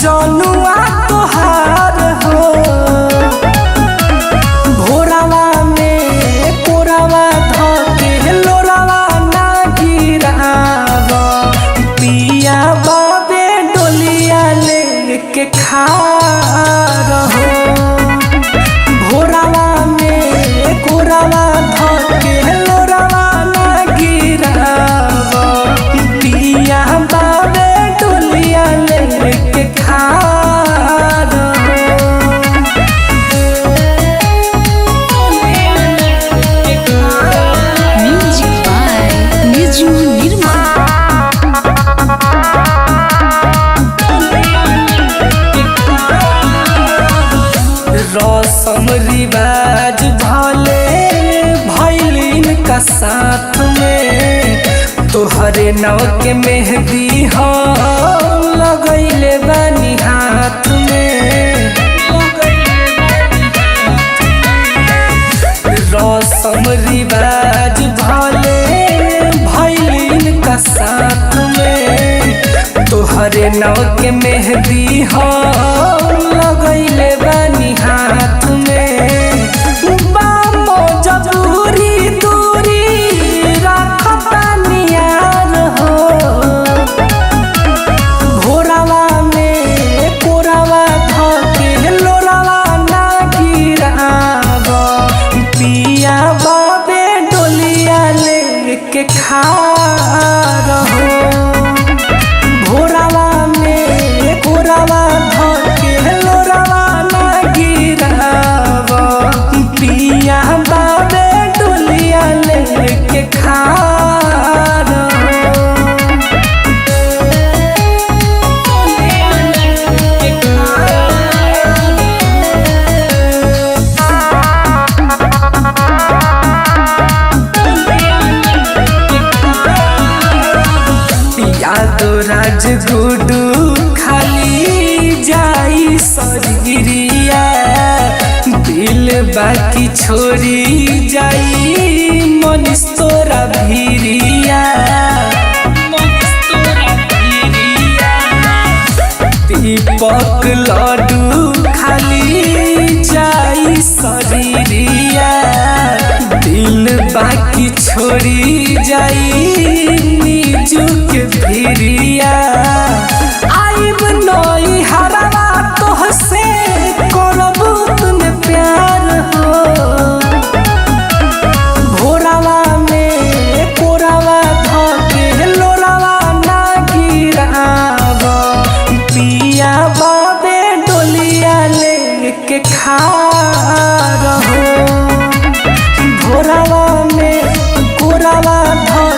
जनुआ तोहार हो। भोरावा में कोरावा धके लोरावा ना गिराव। पिया बाबे डोलिया लेके खा रहो। भोरावा में कोरावा धके लोरावा ना गिराव। पिया बाबे डोलिया लेके खा रसम रिवाज भले भैलिन का साथ में। तोहरे नाव के मेहंदी हो लगैले बानी हाथ में। रसम रिवाज भले भैलिन का साथ में। तोहरे नाव के मेहंदी हो लगैले बानी हाथ में। बामो जबूरी दूरी रखतानी यार हो। भोरावा में कोरावा धके लोरावा ना गिराव। पिया बाबे डोलिया लेके खा रहो। भोरावा में कोरावा धके लोरावा ना गिराव। पिया बाबे डोलिया लेके खा यादो राज गुडू खाली जाई सरिया। दिल बाकी छोड़ी जाई मनीष तोरा भिरिया। दीपक लड्डू खाली जाई सरिया। दिल बाकी छोड़ी जाई निजू के भिरिया। आइब नई हरवा तोहसे करबू तूने प्यार हो। भोरावा में कोरावा धके लोरावा ना गिराव। पिया बाबे डोलिया लेके खा रहो। भोरावा में कोरावा धके